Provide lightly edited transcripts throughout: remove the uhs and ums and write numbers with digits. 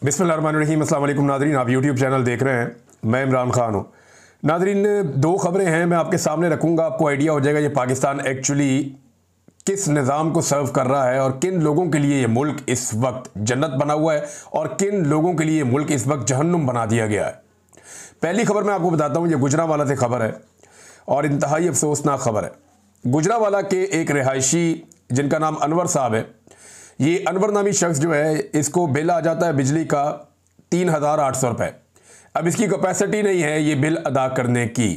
बिस्मिल्लाहिर्रहमानिर्रहीम। अस्सलाम वालेकुम नादरीन, आप यूट्यूब चैनल देख रहे हैं, मैं इमरान खान हूँ। नादरीन, दो खबरें हैं मैं आपके सामने रखूँगा, आपको आइडिया हो जाएगा ये पाकिस्तान एक्चुअली किस निज़ाम को सर्व कर रहा है और किन लोगों के लिए ये मुल्क इस वक्त जन्नत बना हुआ है और किन लोगों के लिए ये मुल्क इस वक्त जहन्नुम बना दिया गया है। पहली खबर मैं आपको बताता हूँ, ये गुजरावाला से खबर है और इंतहाई अफसोसनाक खबर है। गुजरावाला के एक रिहायशी जिनका नाम अनवर साहब है, ये अनवर नामी शख्स जो है, इसको बिल आ जाता है बिजली का 3,800 रुपये। अब इसकी कैपेसिटी नहीं है ये बिल अदा करने की।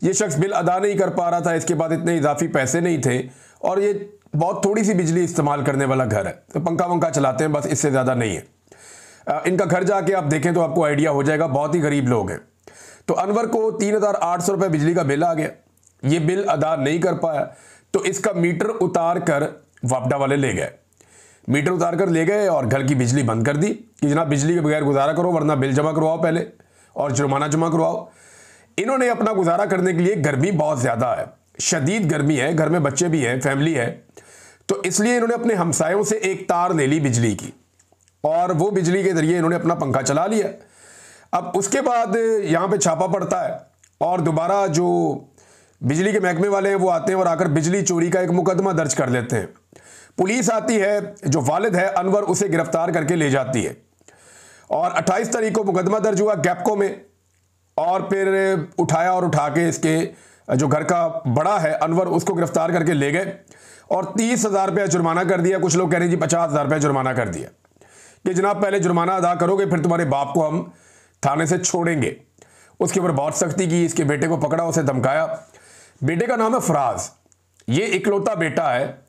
ये शख्स बिल अदा नहीं कर पा रहा था, इसके बाद इतने इजाफी पैसे नहीं थे और ये बहुत थोड़ी सी बिजली इस्तेमाल करने वाला घर है, तो पंखा वंखा चलाते हैं बस, इससे ज़्यादा नहीं है। इनका घर जाके आप देखें तो आपको आइडिया हो जाएगा, बहुत ही गरीब लोग हैं। तो अनवर को 3,800 रुपये बिजली का बिल आ गया, ये बिल अदा नहीं कर पाया तो इसका मीटर उतार कर वापडा वाले ले गए। मीटर उतार कर ले गए और घर की बिजली बंद कर दी कि जनाब बिजली के बगैर गुजारा करो, वरना बिल जमा करवाओ पहले और जुर्माना जमा करवाओ। इन्होंने अपना गुजारा करने के लिए, गर्मी बहुत ज़्यादा है, शदीद गर्मी है, घर में बच्चे भी हैं, फैमिली है, तो इसलिए इन्होंने अपने हमसायों से एक तार ले ली बिजली की और वो बिजली के ज़रिए इन्होंने अपना पंखा चला लिया। अब उसके बाद यहाँ पे छापा पड़ता है और दोबारा जो बिजली के महकमे वाले हैं वो आते हैं और आकर बिजली चोरी का एक मुकदमा दर्ज कर लेते हैं। पुलिस आती है, जो वालिद है अनवर, उसे गिरफ्तार करके ले जाती है और 28 तारीख को मुकदमा दर्ज हुआ गैपको में और फिर उठाया और उठा के इसके जो घर का बड़ा है अनवर, उसको गिरफ्तार करके ले गए और 30,000 रुपया जुर्माना कर दिया। कुछ लोग कह रहे हैं जी 50,000 रुपया जुर्माना कर दिया कि जनाब पहले जुर्माना अदा करोगे फिर तुम्हारे बाप को हम थाने से छोड़ेंगे। उसके ऊपर बहुत सख्ती की, इसके बेटे को पकड़ा, उसे धमकाया। बेटे का नाम है फराज, ये इकलौता बेटा है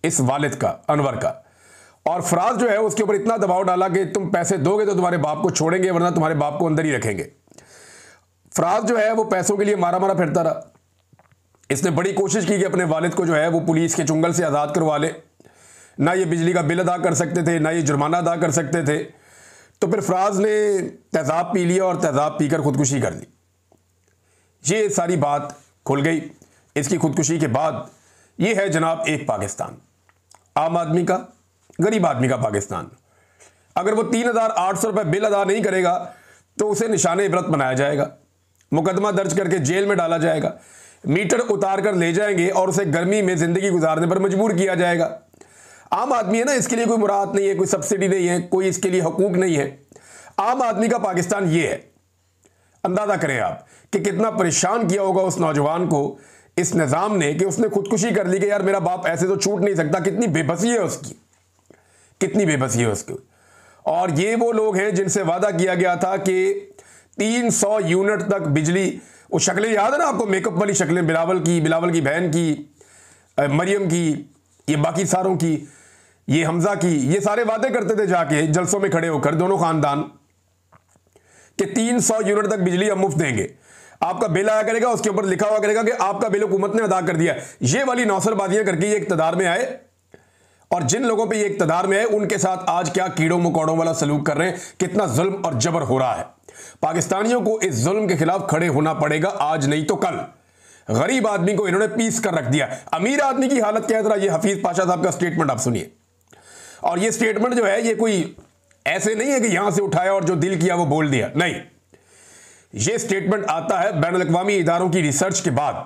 इस वालिद का, अनवर का। और फराज जो है उसके ऊपर इतना दबाव डाला कि तुम पैसे दोगे तो तुम्हारे बाप को छोड़ेंगे, वरना तुम्हारे बाप को अंदर ही रखेंगे। फराज जो है वो पैसों के लिए मारा मारा फिरता रहा। इसने बड़ी कोशिश की कि अपने वालिद को जो है वो पुलिस के चुंगल से आज़ाद करवा ले। ना ये बिजली का बिल अदा कर सकते थे, ना ये जुर्माना अदा कर सकते थे। तो फिर फराज ने तेज़ाब पी लिया और तेज़ाब पीकर खुदकुशी कर ली। ये सारी बात खुल गई। इसकी खुदकुशी के बाद ये है जनाब एक पाकिस्तान, आम आदमी का, गरीब आदमी का पाकिस्तान। अगर वो 3,800 रुपये बिल अदा नहीं करेगा तो उसे निशाने इबरत बनाया जाएगा, मुकदमा दर्ज करके जेल में डाला जाएगा, मीटर उतार कर ले जाएंगे और उसे गर्मी में ज़िंदगी गुजारने पर मजबूर किया जाएगा। आम आदमी है ना, इसके लिए कोई मुराद नहीं है, कोई सब्सिडी नहीं है, कोई इसके लिए हकूक नहीं है। आम आदमी का पाकिस्तान ये है। अंदाज़ा करें आप कि कितना परेशान किया होगा उस नौजवान को इस निज़ाम ने कि उसने खुदकुशी कर ली कि यार मेरा बाप ऐसे तो छूट नहीं सकता। कितनी बेबसी है उसकी, कितनी बेबसी है उसकी। और ये वो लोग हैं जिनसे वादा किया गया था कि 300 यूनिट तक बिजली, वो शक्लें याद है ना आपको, मेकअप वाली शक्लें, बिलावल की बहन की, मरियम की, ये बाकी सारों की, ये हमजा की, ये सारे वादे करते थे जाके जलसों में खड़े होकर दोनों खानदान कि 300 यूनिट तक बिजली हम मुफ्त देंगे। आपका बिल आया करेगा, उसके ऊपर लिखा हुआ करेगा कि आपका बिल हुकूमत ने अदा कर दिया। ये वाली नौसरबाजियां करके ये इक्तदार में आए और जिन लोगों पे ये इक्तदार में आए उनके साथ आज क्या कीड़ों मकोड़ों वाला सलूक कर रहे हैं, कितना जुल्म और जबर हो रहा है। पाकिस्तानियों को इस जुल्म के खिलाफ खड़े होना पड़ेगा, आज नहीं तो कल। गरीब आदमी को इन्होंने पीस कर रख दिया। अमीर आदमी की हालत क्या है, जरा ये हफीज पाशा साहब का स्टेटमेंट आप सुनिए। और ये स्टेटमेंट जो है ये कोई ऐसे नहीं है कि यहां से उठाया और जो दिल किया वो बोल दिया, नहीं। ये स्टेटमेंट आता है बैनुल अक़वामी इदारों की रिसर्च के बाद।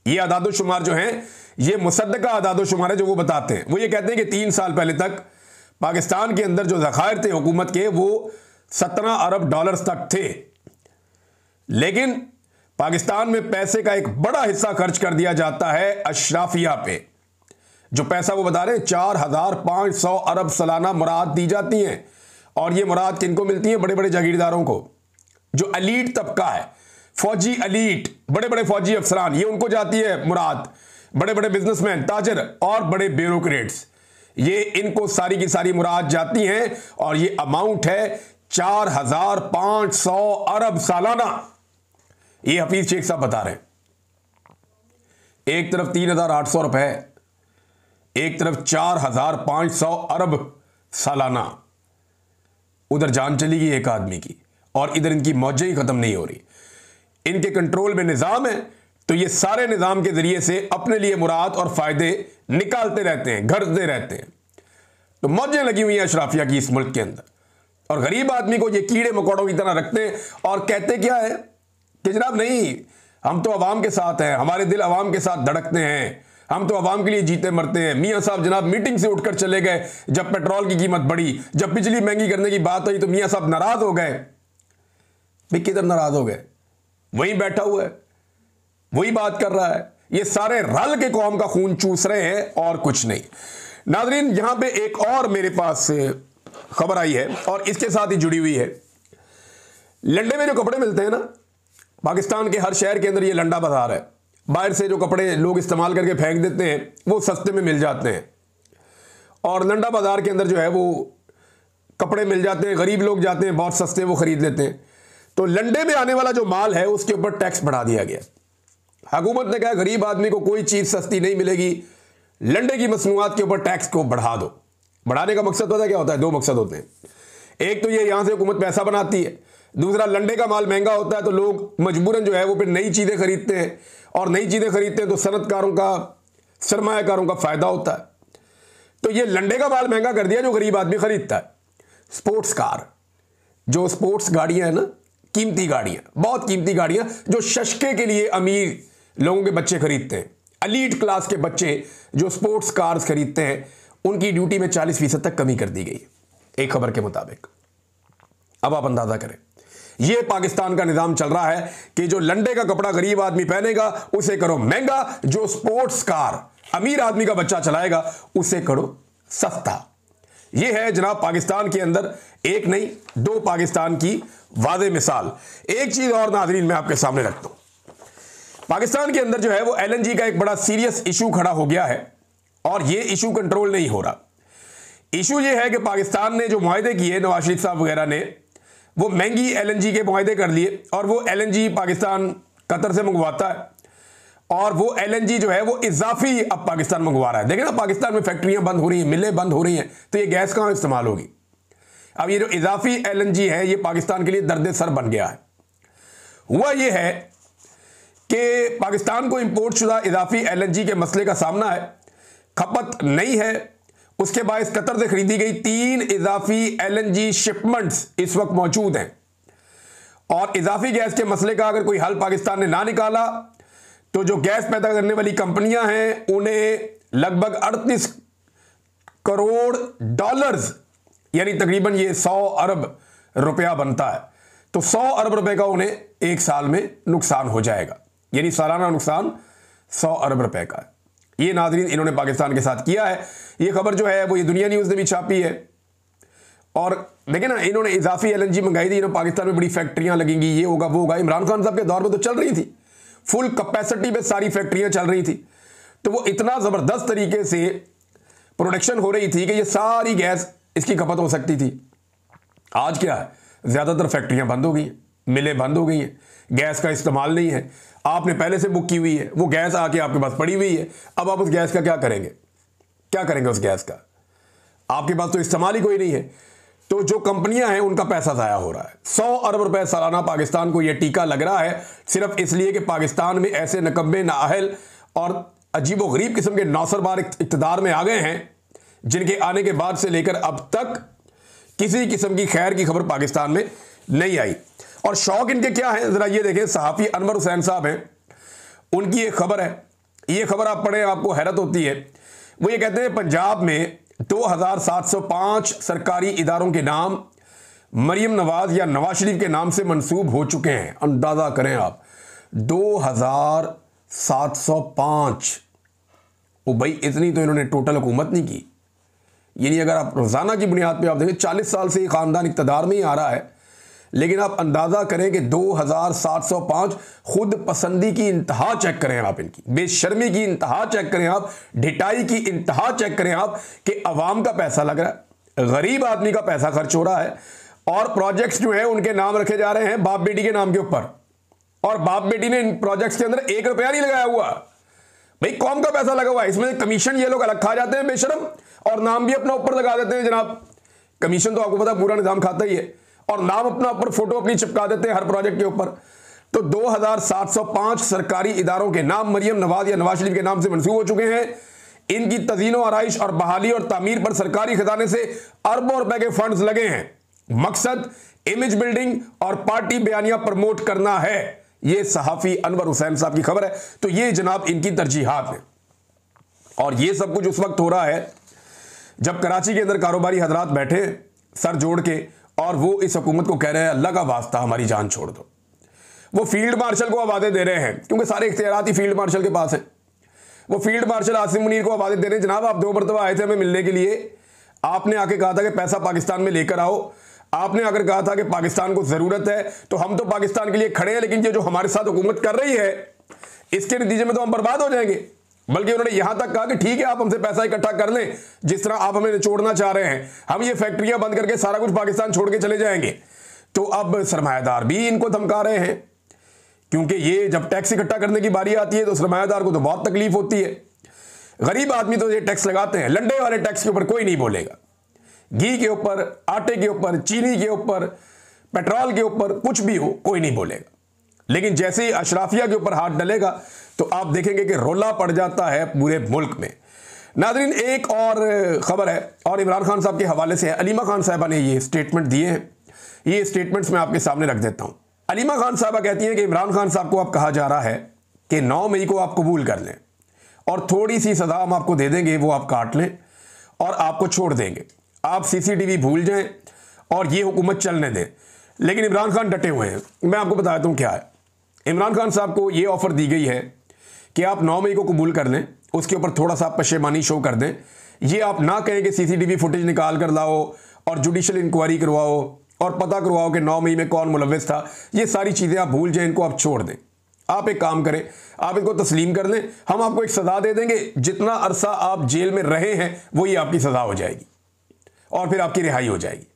ये आदादोशुमार जो हैं ये मुसद्दका आदादोशुमार है जो वो बताते हैं। वो ये कहते हैं कि 3 साल पहले तक पाकिस्तान के अंदर जो ज़खायर थे हुकूमत के वो 17 अरब डॉलर्स तक थे, लेकिन पाकिस्तान में पैसे का एक बड़ा हिस्सा खर्च कर दिया जाता है अशराफिया पे। जो पैसा वो बता रहे हैं 4,500 अरब सालाना मुराद दी जाती हैं और ये मुराद किनको मिलती है? बड़े बड़े जागीरदारों को, जो अलीट तबका है, फौजी अलीट, बड़े बड़े फौजी अफसरान, ये उनको जाती है मुराद। बड़े बड़े बिजनेसमैन, ताजर और बड़े ब्यूरोक्रेट्स, ये इनको सारी की सारी मुराद जाती हैं और ये अमाउंट है 4,500 अरब सालाना। ये हफीज शेख साहब बता रहे हैं। एक तरफ 3,800 रुपए, एक तरफ 4,500 अरब सालाना। उधर जान चली गई एक आदमी की और इधर इनकी मौजें ही खत्म नहीं हो रही। इनके कंट्रोल में निज़ाम है तो ये सारे निज़ाम के ज़रिए से अपने लिए मुराद और फ़ायदे निकालते रहते हैं, घरते रहते हैं। तो मौजें लगी हुई हैं अशराफिया की इस मुल्क के अंदर। और गरीब आदमी को ये कीड़े मकोड़ों की तरह रखते हैं और कहते क्या है कि जनाब नहीं, हम तो अवाम के साथ हैं, हमारे दिल अवाम के साथ धड़कते हैं, हम तो अवाम के लिए जीते मरते हैं। मियां साहब जनाब मीटिंग से उठकर चले गए जब पेट्रोल की कीमत बढ़ी, जब बिजली महंगी करने की बात आई तो मियां साहब नाराज हो गए। भाई किधर नाराज हो गए? वहीं बैठा हुआ है, वही बात कर रहा है। ये सारे रल के कौम का खून चूस रहे हैं और कुछ नहीं। नाजरीन, यहां पे एक और मेरे पास खबर आई है और इसके साथ ही जुड़ी हुई है। लंडे में जो कपड़े मिलते हैं ना, पाकिस्तान के हर शहर के अंदर ये लंडा बाजार है। बाहर से जो कपड़े लोग इस्तेमाल करके फेंक देते हैं वो सस्ते में मिल जाते हैं और लंडा बाजार के अंदर जो है वो कपड़े मिल जाते हैं, गरीब लोग जाते हैं, बहुत सस्ते वो खरीद लेते हैं। तो लंडे में आने वाला जो माल है उसके ऊपर टैक्स बढ़ा दिया गया। हुकूमत ने कहा गरीब आदमी को कोई चीज़ सस्ती नहीं मिलेगी, लंडे की मसनूआत के ऊपर टैक्स को बढ़ा दो। बढ़ाने का मकसद पता क्या होता है? दो मकसद होते हैं। एक तो ये यहां से हुकूमत पैसा बनाती है, दूसरा लंडे का माल महंगा होता है तो लोग मजबूरन जो है वो फिर नई चीज़ें खरीदते हैं और नई चीज़ें खरीदते हैं तो सनतकारों का, सरमायाकारों का फ़ायदा होता है। तो ये लंडे का माल महंगा कर दिया जो गरीब आदमी खरीदता है। स्पोर्ट्स कार, जो स्पोर्ट्स गाड़ियां हैं ना, कीमती गाड़ियां, बहुत कीमती गाड़ियां जो शशके के लिए अमीर लोगों के बच्चे खरीदते हैं, एलीट क्लास के बच्चे जो स्पोर्ट्स कार्स खरीदते हैं, उनकी ड्यूटी में 40% तक कमी कर दी गई एक खबर के मुताबिक। अब आप अंदाजा करें, यह पाकिस्तान का निजाम चल रहा है कि जो लंडे का कपड़ा गरीब आदमी पहनेगा उसे करो महंगा, जो स्पोर्ट्स कार अमीर आदमी का बच्चा चलाएगा उसे करो सस्ता। यह है जनाब पाकिस्तान के अंदर एक नहीं दो पाकिस्तान की वादे मिसाल। एक चीज और नाज़रीन मैं आपके सामने रखता हूं, पाकिस्तान के अंदर जो है वो LNG का एक बड़ा सीरियस इशू खड़ा हो गया है और ये इशू कंट्रोल नहीं हो रहा। इशू ये है कि पाकिस्तान ने जो मुआहदे किए, नवाज शरीफ साहब वगैरह ने, वो महंगी LNG के मुआहदे कर लिए और वो LNG पाकिस्तान कतर से मंगवाता है और वो LNG जो है वो इजाफी अब पाकिस्तान मंगवा रहा है। देखें ना, पाकिस्तान में फैक्ट्रियां बंद हो रही हैं, मिलें बंद हो रही हैं, तो ये गैस कहाँ इस्तेमाल होगी? अब ये जो इजाफी LNG है ये पाकिस्तान के लिए दर्द सर बन गया है। हुआ ये है कि पाकिस्तान को इंपोर्ट शुदा इजाफी LNG के मसले का सामना है, खपत नहीं है, उसके बाद कतर से खरीदी गई 3 इजाफी LNG शिपमेंट्स इस वक्त मौजूद हैं और इजाफी गैस के मसले का अगर कोई हल पाकिस्तान ने ना निकाला तो जो गैस पैदा करने वाली कंपनियां हैं उन्हें लगभग 38 करोड़ डॉलर्स यानी तकरीबन ये 100 अरब रुपया बनता है, तो 100 अरब रुपए का उन्हें एक साल में नुकसान हो जाएगा, यानी सालाना नुकसान 100 अरब रुपए का है। ये नाज़रीन इन्होंने पाकिस्तान के साथ किया है। ये खबर जो है वो ये दुनिया न्यूज़ ने भी छापी है और देखें ना, इन्होंने इजाफी LNG मंगाई थी, इन्होंने पाकिस्तान में बड़ी फैक्ट्रियां लगेंगी, ये होगा वो होगा। इमरान खान साहब के दौर में तो चल रही थी, फुल कैपेसिटी पे सारी फैक्ट्रियां चल रही थी, तो वो इतना ज़बरदस्त तरीके से प्रोडक्शन हो रही थी कि ये सारी गैस इसकी खपत हो सकती थी। आज क्या है, ज़्यादातर फैक्ट्रियां बंद हो गई हैं, मिलें बंद हो गई हैं, गैस का इस्तेमाल नहीं है, आपने पहले से बुक की हुई है, वो गैस आके आपके पास पड़ी हुई है, अब आप उस गैस का क्या करेंगे? क्या करेंगे उस गैस का? आपके पास तो इस्तेमाल ही कोई नहीं है। तो जो कंपनियां हैं उनका पैसा ज़ाया हो रहा है। 100 अरब रुपए सालाना पाकिस्तान को यह टीका लग रहा है सिर्फ इसलिए कि पाकिस्तान में ऐसे नकम्बे, नाअहल और अजीब व गरीब किस्म के नौसरबार इक़्तिदार में आ गए हैं जिनके आने के बाद से लेकर अब तक किसी किस्म की खैर की खबर पाकिस्तान में नहीं आई। और शौक इनके क्या है, ज़रा ये देखें, सहाफ़ी अनवर हुसैन साहब हैं, उनकी एक खबर है, ये खबर आप पढ़ें आपको हैरत होती है। वो ये कहते हैं पंजाब में 2705 सरकारी इदारों के नाम मरीम नवाज या नवाज शरीफ के नाम से मंसूब हो चुके हैं। अंदाज़ा करें आप, 2705। ओ भाई, इतनी तो इन्होंने टोटल हुकूमत नहीं की। यानी अगर आप रोज़ाना की बुनियाद पे आप देखें, 40 साल से ये ख़ानदान इक़्तिदार में ही आ रहा है, लेकिन आप अंदाज़ा करें कि 2705, खुद पसंदी की इंतहा चेक करें आप, इनकी बेशर्मी की इंतहा चेक करें आप, ढिटाई की इंतहा चेक करें आप कि अवाम का पैसा लग रहा है, गरीब आदमी का पैसा खर्च हो रहा है और प्रोजेक्ट्स जो है उनके नाम रखे जा रहे हैं बाप बेटी के नाम के ऊपर, और बाप बेटी ने इन प्रोजेक्ट्स के अंदर 1 रुपया नहीं लगाया हुआ। भाई कौम का पैसा लगा हुआ है, इसमें कमीशन ये लोग अलग खा जाते हैं बेशरम, और नाम भी अपना ऊपर लगा देते हैं। जनाब कमीशन तो आपको पता पूरा निजाम खाता ही है, और नाम अपना ऊपर फोटो अपनी चिपका देते हैं हर प्रोजेक्ट के ऊपर। तो 2705 सरकारी इदारों के नाम मरियम नवाज या नवाज शरीफ के नाम से मंसूब हो चुके हैं। इनकी तज़ीनो आराइश और बहाली और तामीर पर सरकारी खजाने से अरबों रुपए के फंड्स लगे हैं। मकसद इमेज बिल्डिंग और पार्टी बयानिया प्रमोट करना है। यह सहाफी अनवर हुसैन साहब की खबर है। तो ये जनाब इनकी तरजीहात है और ये सब कुछ उस वक्त हो रहा है जब कराची के अंदर कारोबारी हजरात बैठे सर जोड़ के और वो इस हुकूमत को कह रहे हैं अल्लाह का वास्ता हमारी जान छोड़ दो। वो फील्ड मार्शल को आवाज़ें दे रहे हैं क्योंकि सारे इख्तियारात ही फील्ड मार्शल के पास है। वो फील्ड मार्शल आसिम मुनीर को आवाज़ें दे रहे हैं, जनाब आप 2 मरतबा आए थे हमें मिलने के लिए, आपने आके कहा था कि पैसा पाकिस्तान में लेकर आओ, आपने अगर कहा था कि पाकिस्तान को ज़रूरत है तो हम तो पाकिस्तान के लिए खड़े हैं, लेकिन ये जो हमारे साथ हुकूमत कर रही है इसके नतीजे में तो हम बर्बाद हो जाएंगे। बल्कि उन्होंने यहां तक कहा कि ठीक है आप हमसे पैसा इकट्ठा कर लें जिस तरह आप हमें निचोड़ना चाह रहे हैं, हम ये फैक्ट्रियां बंद करके सारा कुछ पाकिस्तान छोड़ के चले जाएंगे। तो अब सरमायादार भी इनको धमका रहे हैं क्योंकि ये जब टैक्स इकट्ठा करने की बारी आती है तो सरमायादार को तो बहुत तकलीफ होती है। गरीब आदमी तो ये टैक्स लगाते हैं, लंडे वाले टैक्स के ऊपर कोई नहीं बोलेगा, घी के ऊपर, आटे के ऊपर, चीनी के ऊपर, पेट्रोल के ऊपर, कुछ भी हो कोई नहीं बोलेगा। लेकिन जैसे ही अशराफिया के ऊपर हाथ डलेगा तो आप देखेंगे कि रोला पड़ जाता है पूरे मुल्क में। नाज़रीन एक और खबर है और इमरान खान साहब के हवाले से है। अलीमा खान साहबा ने ये स्टेटमेंट दिए हैं, ये स्टेटमेंट्स मैं आपके सामने रख देता हूं। अलीमा खान साहबा कहती हैं कि इमरान खान साहब को अब कहा जा रहा है कि 9 मई को आप कबूल कर लें और थोड़ी सी सजा हम आपको दे देंगे, वो आप काट लें और आपको छोड़ देंगे, आप CCTV भूल जाएं और ये हुकूमत चलने दें। लेकिन इमरान खान डटे हुए हैं। मैं आपको बताता हूं क्या है। इमरान खान साहब को ये ऑफर दी गई है कि आप 9 मई को कबूल कर लें, उसके ऊपर थोड़ा सा पशेमानी शो कर दें, ये आप ना कहें कि CCTV फुटेज निकाल कर लाओ और जुडिशल इंक्वायरी करवाओ और पता करवाओ कि 9 मई में कौन मुलव्विस था, ये सारी चीज़ें आप भूल जाएं, इनको आप छोड़ दें। आप एक काम करें, आप इनको तस्लीम कर लें, हम आपको एक सज़ा दे देंगे, जितना अरसा आप जेल में रहे हैं वही आपकी सज़ा हो जाएगी और फिर आपकी रिहाई हो जाएगी।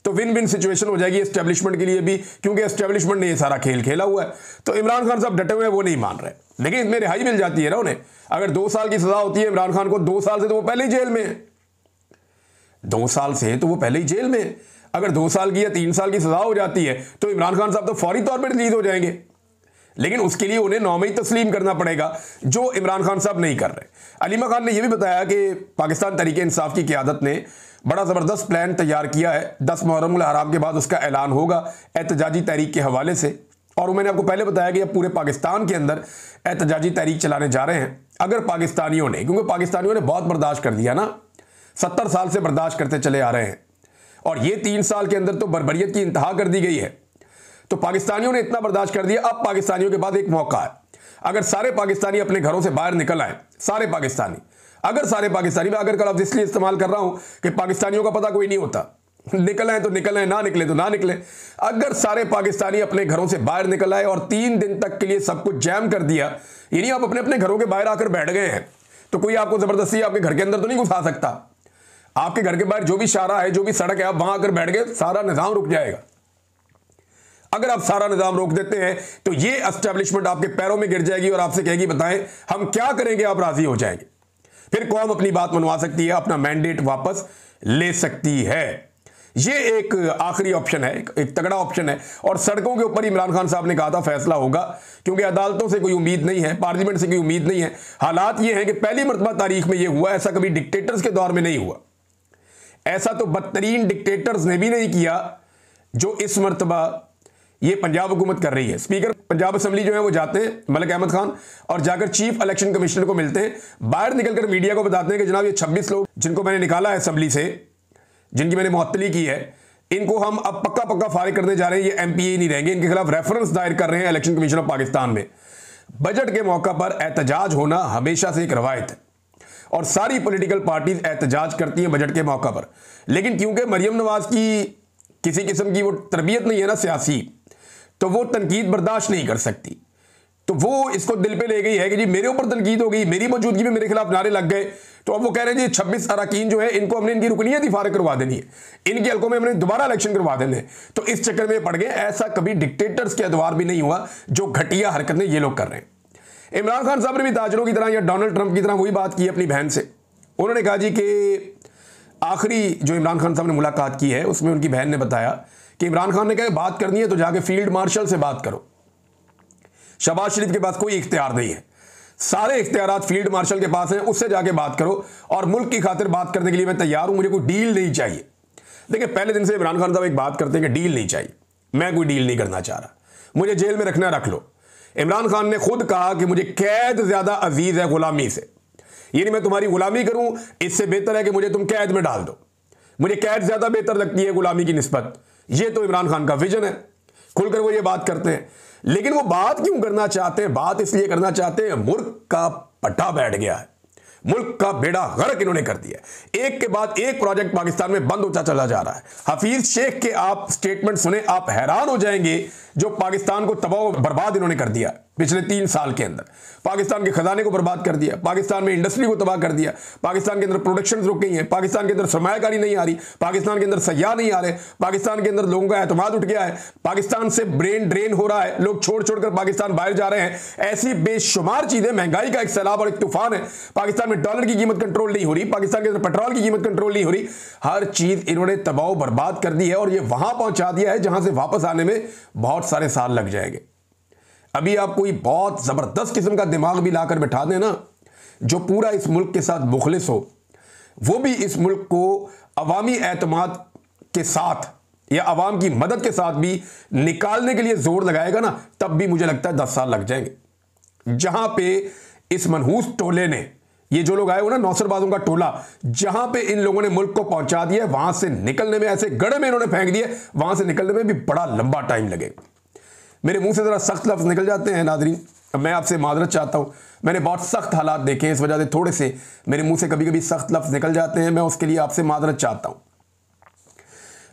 तो विन विन सिचुएशन हो जाएगी एस्टेब्लिशमेंट के लिए भी, क्योंकि एस्टेब्लिशमेंट ने ये सारा खेल खेला हुआ है। तो इमरान खान साहब डटे हुए हैं, वो नहीं मान रहे, लेकिन इसमें रिहाई मिल जाती है ना उन्हें। अगर 2 साल की सज़ा होती है इमरान खान को, 2 साल से तो वो पहले ही जेल में है, 2 साल से तो वो पहले ही जेल में है। अगर 2 साल की या 3 साल की सज़ा हो जाती है तो इमरान खान साहब तो फौरी तौर पर रिलीज हो जाएंगे, लेकिन उसके लिए उन्हें 9 मई तस्लीम करना पड़ेगा, जो इमरान खान साहब नहीं कर रहे। अलीमा खान ने यह भी बताया कि पाकिस्तान तहरीक इंसाफ की क़यादत ने बड़ा ज़बरदस्त प्लान तैयार किया है। 10 मुहर्रम उल हराम के बाद उसका ऐलान होगा एहतजाजी तहरीक के हवाले से, और मैंने आपको पहले बताया कि अब पूरे पाकिस्तान के अंदर एहतजाजी तहरीक चलाने जा रहे हैं। अगर पाकिस्तानियों ने, क्योंकि पाकिस्तानियों ने बहुत बर्दाश्त कर दिया ना, 70 साल से बर्दाश्त करते चले आ रहे हैं और ये 3 साल के अंदर तो बर्बरियत की इंतहा कर दी गई है, तो पाकिस्तानियों ने इतना बर्दाश्त कर दिया। अब पाकिस्तानियों के पास एक मौका है, अगर सारे पाकिस्तानी अपने घरों से बाहर निकल आए, सारे पाकिस्तानी, अगर सारे पाकिस्तानी, मैं अगर का लफ्ज़ इसलिए इस्तेमाल कर रहा हूं कि पाकिस्तानियों का पता कोई नहीं होता, निकल आए तो निकल आए, ना निकले तो ना निकले। अगर सारे पाकिस्तानी अपने घरों से बाहर निकल आए और 3 दिन तक के लिए सब कुछ जैम कर दिया, यानी आप अपने अपने घरों के बाहर आकर बैठ गए हैं, तो कोई आपको ज़बरदस्ती आपके घर के अंदर तो नहीं घुसा सकता। आपके घर के बाहर जो भी शारा है, जो भी सड़क है, आप वहां आकर बैठ गए, सारा निज़ाम रुक जाएगा। अगर आप सारा निज़ाम रोक देते हैं तो ये एस्टेब्लिशमेंट आपके पैरों में गिर जाएगी और आपसे कहेगी बताएं हम क्या करेंगे, आप राजी हो जाएंगे। फिर कौम अपनी बात मनवा सकती है, अपना मैंडेट वापस ले सकती है। ये एक आखिरी ऑप्शन है, एक तगड़ा ऑप्शन है। और सड़कों के ऊपर इमरान खान साहब ने कहा था फैसला होगा, क्योंकि अदालतों से कोई उम्मीद नहीं है, पार्लियामेंट से कोई उम्मीद नहीं है। हालात ये हैं कि पहली मरतबा तारीख में ये हुआ, ऐसा कभी डिक्टेटर्स के दौर में नहीं हुआ। ऐसा तो बदतरीन डिक्टेटर्स ने भी नहीं किया जो इस मरतबा ये पंजाब हुकूमत कर रही है। स्पीकर पंजाब असेंबली जो है वो जाते हैं मलिक अहमद खान और जाकर चीफ इलेक्शन कमिश्नर को मिलते हैं, बाहर निकलकर मीडिया को बताते हैं कि जनाब ये 26 लोग जिनको मैंने निकाला है असेंबली से, जिनकी मैंने मुअत्तली की है, इनको हम अब पक्का फारिग करने जा रहे हैं, ये MPA नहीं रहेंगे, इनके खिलाफ रेफरेंस दायर कर रहे हैं इलेक्शन कमीशन ऑफ पाकिस्तान में। बजट के मौका पर एहतजाज होना हमेशा से एक रवायत है और सारी पॉलिटिकल पार्टीज एहतजाज करती हैं बजट के मौका पर, लेकिन क्योंकि मरियम नवाज की किसी किस्म की वो तरबियत नहीं है ना सियासी, तो वो तनकीद बर्दाश्त नहीं कर सकती, तो वो इसको दिल पे ले गई है कि जी मेरे ऊपर तनकीद हो गई, मेरी मौजूदगी में मेरे खिलाफ नारे लग गए, तो अब वो कह रहे हैं जी 26 अरकान जो है इनको हमने इनकी रुकनीत ही फारिग करवा देनी है, इनके हल्कों में हमने दोबारा इलेक्शन करवा देने, तो इस चक्कर में पड़ गए। ऐसा कभी डिक्टेटर्स के अदवार भी नहीं हुआ जो घटिया हरकतें ये लोग कर रहे हैं। इमरान खान साहब ने भी ताजरों की तरह या डोनाल्ड ट्रंप की तरह वही बात की अपनी बहन से। उन्होंने कहा जी कि आखिरी जो इमरान खान साहब ने मुलाकात की है उसमें उनकी बहन ने बताया कि इमरान खान ने कहा बात करनी है तो जाके फील्ड मार्शल से बात करो। शहबाज शरीफ के पास कोई इख्तियार नहीं है, सारे इख्तियारात फील्ड मार्शल के पास हैं, उससे जाके बात करो और मुल्क की खातिर बात करने के लिए मैं तैयार हूं, मुझे कोई डील नहीं चाहिए। देखिए, पहले दिन से इमरान खान साहब एक बात करते हैं कि डील नहीं चाहिए, मैं कोई डील नहीं करना चाह रहा, मुझे जेल में रखना रख लो। इमरान खान ने खुद कहा कि मुझे कैद ज्यादा अजीज है गुलामी से, यानी मैं तुम्हारी गुलामी करूं इससे बेहतर है कि मुझे तुम कैद में डाल दो, मुझे कैद ज्यादा बेहतर लगती है गुलामी की निस्बत। ये तो इमरान खान का विजन है, खुलकर वो ये बात करते हैं। लेकिन वो बात क्यों करना चाहते हैं? बात इसलिए करना चाहते हैं, मुल्क का पट्टा बैठ गया है, मुल्क का बेड़ा गर्क इन्होंने कर दिया। एक के बाद एक प्रोजेक्ट पाकिस्तान में बंद होता चला जा रहा है। हफीज शेख के आप स्टेटमेंट सुने, आप हैरान हो जाएंगे, जो पाकिस्तान को तबाह बर्बाद इन्होंने कर दिया पिछले 3 साल के अंदर। पाकिस्तान के खजाने को बर्बाद कर दिया, पाकिस्तान में इंडस्ट्री को तबाह कर दिया, पाकिस्तान के अंदर प्रोडक्शन रुक गई है, पाकिस्तान के अंदर सरमायाकारी नहीं आ रही, पाकिस्तान के अंदर सयाह नहीं आ रहे, पाकिस्तान के अंदर लोगों का एतमाद उठ गया है, पाकिस्तान से ब्रेन ड्रेन हो रहा है, लोग छोड़ छोड़कर पाकिस्तान बाहर जा रहे हैं। ऐसी बेशुमार चीजें, महंगाई का एक सैलाब और एक तूफान है, पाकिस्तान में डॉलर की कीमत कंट्रोल नहीं हो रही, पाकिस्तान के अंदर पेट्रोल की कीमत कंट्रोल नहीं हो रही, हर चीज इन्होंने तबाह बर्बाद कर दी है और ये वहां पहुंचा दिया है जहां से वापस आने में बहुत सारे साल लग जाएंगे। अभी आप कोई बहुत जबरदस्त किस्म का दिमाग भी लाकर बैठा दें ना, जो पूरा इस मुल्क के साथ मुखलिस हो, वो भी इस मुल्क को अवामी एतमाद के साथ या अवाम की मदद के साथ भी निकालने के लिए जोर लगाएगा ना, तब भी मुझे लगता है 10 साल लग जाएंगे। जहां पे इस मनहूस टोले ने, ये जो लोग आए हो ना, नौसरबाजों का टोला, जहां पे इन लोगों ने मुल्क को पहुंचा दिया, वहां से निकलने में, ऐसे गड़े में इन्होंने फेंक दिए, वहां से निकलने में भी बड़ा लंबा टाइम लगेगा। मेरे मुंह से जरा सख्त लफ्ज निकल जाते हैं नादरीन, मैं आपसे माजरत चाहता हूं। मैंने बहुत सख्त हालात देखे हैं, इस वजह से थोड़े से मेरे मुंह से कभी कभी सख्त लफ्ज निकल जाते हैं, मैं उसके लिए आपसे माजरत चाहता हूं।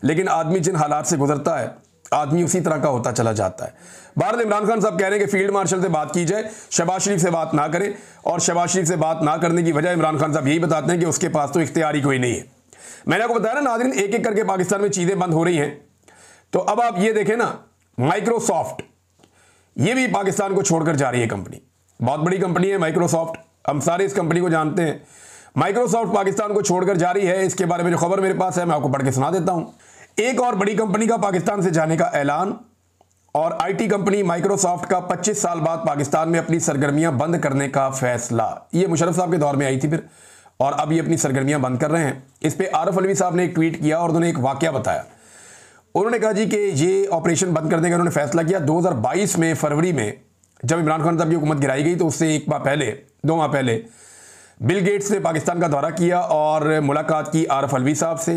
लेकिन आदमी जिन हालात से गुजरता है, आदमी उसी तरह का होता चला जाता है। बहरहाल इमरान खान साहब कह रहे हैं कि फील्ड मार्शल से बात की जाए, शहबाज शरीफ से बात ना करें, और शहबाज शरीफ से बात ना करने की वजह इमरान खान साहब यही बताते हैं कि उसके पास तो इख्तियारी कोई नहीं है। मैंने आपको बताया ना नादरीन, एक एक करके पाकिस्तान में चीजें बंद हो रही हैं। तो अब आप ये देखें ना, माइक्रोसॉफ्ट, ये भी पाकिस्तान को छोड़कर जा रही है कंपनी, बहुत बड़ी कंपनी है माइक्रोसॉफ्ट, हम सारे इस कंपनी को जानते हैं। माइक्रोसॉफ्ट पाकिस्तान को छोड़कर जा रही है, इसके बारे में जो खबर मेरे पास है मैं आपको पढ़ के सुना देता हूं। एक और बड़ी कंपनी का पाकिस्तान से जाने का ऐलान, और आईटी कंपनी माइक्रोसॉफ्ट का 25 साल बाद पाकिस्तान में अपनी सरगर्मियां बंद करने का फैसला। ये मुशर्रफ साहब के दौर में आई थी फिर, और अब ये अपनी सरगर्मियां बंद कर रहे हैं। इस पर आरफ अलवी साहब ने एक ट्वीट किया और उन्होंने एक वाकया बताया। उन्होंने कहा जी कि ये ऑपरेशन बंद करने का उन्होंने फैसला किया 2022 में फरवरी में, जब इमरान खान साहब की हुकूमत गिराई गई, तो उससे 1 माह पहले, 2 माह पहले बिल गेट्स ने पाकिस्तान का दौरा किया और मुलाकात की आरफ अलवी साहब से।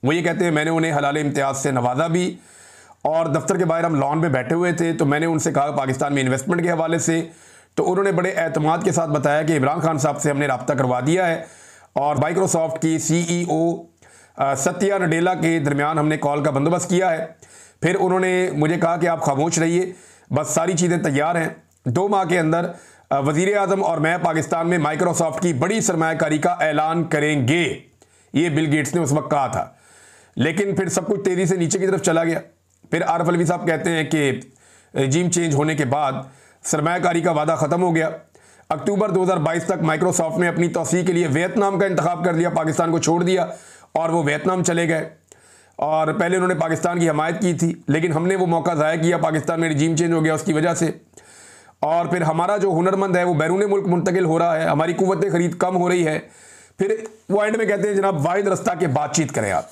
वो ये कहते हैं मैंने उन्हें हलाल इम्तियाज़ से नवाजा भी, और दफ्तर के बाहर हम लॉन पे बैठे हुए थे, तो मैंने उनसे कहा पाकिस्तान में इन्वेस्टमेंट के हवाले से, तो उन्होंने बड़े एतमाद के साथ बताया कि इमरान खान साहब से हमने रब्ता करवा दिया है, और माइक्रोसॉफ्ट की CEO सत्या नडेला के दरमियान हमने कॉल का बंदोबस्त किया है। फिर उन्होंने मुझे कहा कि आप खामोश रहिए, बस सारी चीज़ें तैयार हैं, 2 माह के अंदर वज़ीर आज़म और मैं पाकिस्तान में माइक्रोसॉफ्ट की बड़ी सरमायाकारी का ऐलान करेंगे। ये बिल गेट्स ने उस वक्त कहा था, लेकिन फिर सब कुछ तेज़ी से नीचे की तरफ चला गया। फिर आरफ अलवी साहब कहते हैं कि रजीम चेंज होने के बाद सरमायाकारी का वादा ख़त्म हो गया। अक्टूबर 2022 तक माइक्रोसॉफ्ट ने अपनी तौसीक़ के लिए वियतनाम का इंतखाब कर लिया, पाकिस्तान को छोड़ दिया और वो वियतनाम चले गए। और पहले उन्होंने पाकिस्तान की हमायत की थी, लेकिन हमने वो मौका ज़ाया किया, पाकिस्तान में रजीम चेंज हो गया उसकी वजह से। और फिर हमारा जो हुनरमंद है वो बैरून मुल्क मुंतकिल हो रहा है, हमारी कुव्वत खरीद कम हो रही है। फिर वो एंड में कहते हैं जनाब वाहिद रास्ता के बातचीत करें, आप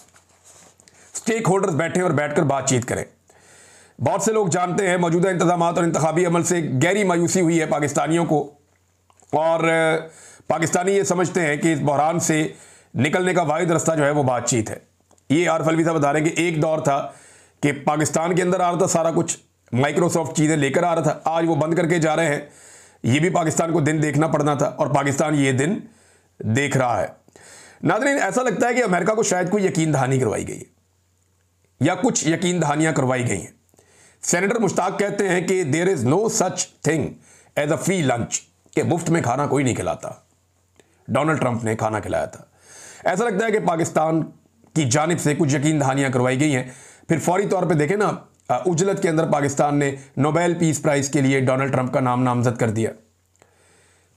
स्टेक होल्डर्स बैठें और बैठकर बातचीत करें। बहुत से लोग जानते हैं मौजूदा इंतजामात और इंतखाबी अमल से गहरी मायूसी हुई है पाकिस्तानियों को, और पाकिस्तानी ये समझते हैं कि इस बहरान से निकलने का वाहिद रास्ता जो है वो बातचीत है। ये आरफ अलवी साहब बता रहे हैं कि एक दौर था कि पाकिस्तान के अंदर आ रहा था सारा कुछ, माइक्रोसॉफ्ट चीज़ें लेकर आ रहा था, आज वो बंद करके जा रहे हैं। ये भी पाकिस्तान को दिन देखना पड़ना था और पाकिस्तान ये दिन देख रहा है। नाज़रीन, ऐसा लगता है कि अमेरिका को शायद कोई यकीन दहानी करवाई गई है या कुछ यकीन दहानियाँ करवाई गई हैं। सेनेटर मुश्ताक कहते हैं कि there is no such thing as a free lunch, कि मुफ्त में खाना कोई नहीं खिलाता। डोनाल्ड ट्रंप ने खाना खिलाया था। ऐसा लगता है कि पाकिस्तान की जानिब से कुछ यकीन दहानियाँ करवाई गई हैं। फिर फौरी तौर पे देखें ना, उजलत के अंदर पाकिस्तान ने नोबेल पीस प्राइज़ के लिए डोनाल्ड ट्रंप का नाम नामजद कर दिया।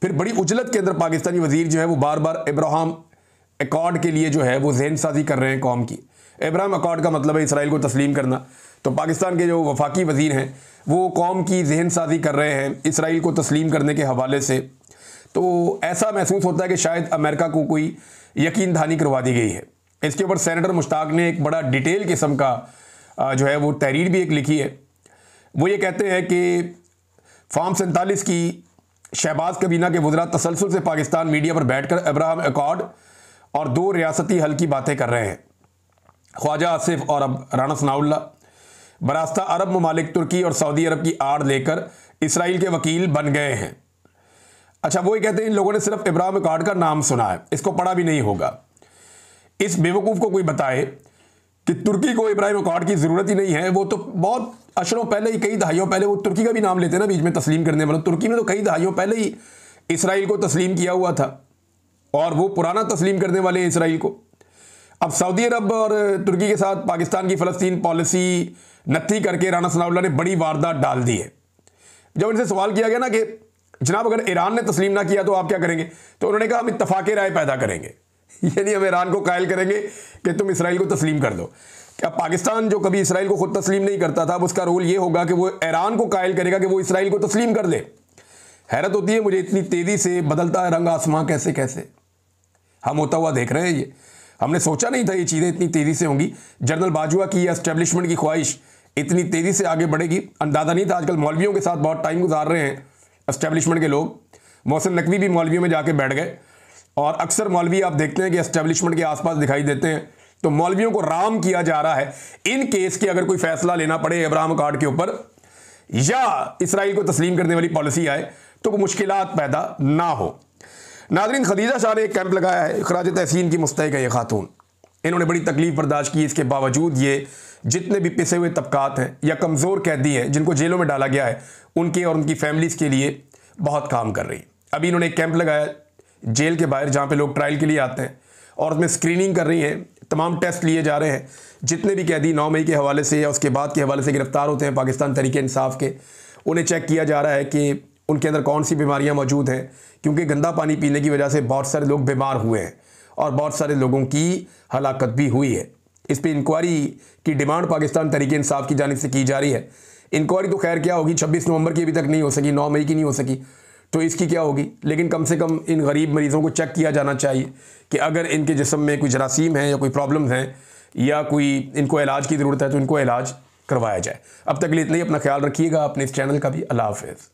फिर बड़ी उजलत के अंदर पाकिस्तानी वजीर जो है वो बार बार इब्राहिम अकॉर्ड के लिए जो है वो जहन साजी कर रहे हैं कौम की। इब्राहिम अकॉर्ड का मतलब है इसराइल को तस्लीम करना। तो पाकिस्तान के जो वफाकी वजीर हैं वो कौम की जहन साजी कर रहे हैं इसराइल को तस्लीम करने के हवाले से। तो ऐसा महसूस होता है कि शायद अमेरिका को कोई यकीन दहानी करवा दी गई है। इसके ऊपर सेनेटर मुश्ताक ने एक बड़ा डिटेल किस्म का जो है वो तहरीर भी एक लिखी है। वो ये कहते हैं कि फार्म 47 की शहबाज कबीना के वज़रा तसलसल से पाकिस्तान मीडिया पर बैठकर अब्राहम अकॉर्ड और 2 रियासती हल की बातें कर रहे हैं। ख्वाजा आसिफ और अब राना सनाउल्लाह बरास्ता अरब ममालिक तुर्की और सऊदी अरब की आड़ लेकर इसराइल के वकील बन गए हैं। अच्छा, वो ये कहते हैं इन लोगों ने सिर्फ इब्राहिम अकॉर्ड का नाम सुना है, इसको पढ़ा भी नहीं होगा। इस बेवकूफ़ को कोई बताए कि तुर्की को इब्राहिम अकॉर्ड की ज़रूरत ही नहीं है। वो तो बहुत अशरों पहले ही, कई दहाइयों पहले वो तुर्की का भी नाम लेते हैं ना बीच में तस्लीम करने वाला। तुर्की ने तो कई दहाइयों पहले ही इसराइल को तस्लीम किया हुआ था और वो पुराना तस्लीम करने वाले हैं इसराइल को। अब सऊदी अरब और तुर्की के साथ पाकिस्तान की फ़लस्तीन पॉलिसी नत्थी करके राना सनाउल्लाह ने बड़ी वारदात डाल दी है। जब इनसे सवाल किया गया ना कि जनाब अगर ईरान ने तस्लीम ना किया तो आप क्या करेंगे, तो उन्होंने कहा हम इत्तफाक़ राय पैदा करेंगे, यानी हम ईरान को कायल करेंगे कि तुम इसराइल को तस्लीम कर दो। क्या पाकिस्तान जो कभी इसराइल को खुद तस्लीम नहीं करता था, अब उसका रोल ये होगा कि वो ईरान को कायल करेगा कि वो इसराइल को तस्लीम कर दे। हैरत होती है मुझे, इतनी तेज़ी से बदलता है रंग आसमां, कैसे कैसे हम होता हुआ देख रहे हैं। ये हमने सोचा नहीं था ये चीज़ें इतनी तेज़ी से होंगी। जनरल बाजवा की एस्टेब्लिशमेंट की ख्वाहिश इतनी तेज़ी से आगे बढ़ेगी, अंदाज़ा नहीं था। आजकल मौलवियों के साथ बहुत टाइम गुजार रहे हैं एस्टेब्लिशमेंट के लोग। मोहसिन नकवी भी मौलवियों में जाके बैठ गए और अक्सर मौलवी आप देखते हैं कि एस्टेब्लिशमेंट के आसपास दिखाई देते हैं। तो मौलवियों को राम किया जा रहा है इन केस के अगर कोई फैसला लेना पड़े अब्राहम अकॉर्ड के ऊपर या इसराइल को तस्लीम करने वाली पॉलिसी आए तो वो मुश्किलात पैदा ना हो। नाज़रीन, खदीजा शाह ने एक कैंप लगाया है, खराज तहसीन की मुस्तहिक है ये खातून। इन्होंने बड़ी तकलीफ बर्दाश्त की, इसके बावजूद ये जितने भी पिसे हुए तबकात हैं या कमज़ोर कैदी हैं जिनको जेलों में डाला गया है उनके और उनकी फैमिलीज़ के लिए बहुत काम कर रही है। अभी इन्होंने एक कैंप लगाया जेल के बाहर जहाँ पे लोग ट्रायल के लिए आते हैं और उसमें स्क्रीनिंग कर रही हैं, तमाम टेस्ट लिए जा रहे हैं। जितने भी कैदी 9 मई के हवाले से या उसके बाद के हवाले से गिरफ्तार होते हैं पाकिस्तान तहरीक इंसाफ के, उन्हें चेक किया जा रहा है कि उनके अंदर कौन सी बीमारियां मौजूद हैं, क्योंकि गंदा पानी पीने की वजह से बहुत सारे लोग बीमार हुए हैं और बहुत सारे लोगों की हलाकत भी हुई है। इस पर इंक्वायरी की डिमांड पाकिस्तान तहरीक इंसाफ की जानिब से की जा रही है। इंक्वायरी तो खैर क्या होगी, 26 नवंबर की अभी तक नहीं हो सकी, 9 मई की नहीं हो सकी, तो इसकी क्या होगी। लेकिन कम से कम इन गरीब मरीज़ों को चेक किया जाना चाहिए कि अगर इनके जिस्म में कोई जरासीम है या कोई प्रॉब्लम्स हैं या कोई इनको इलाज की ज़रूरत है तो इनको इलाज करवाया जाए। अब तक के लिए इतना ही। अपना ख्याल रखिएगा, अपने इस चैनल का भी। अल्लाह हाफ़िज़।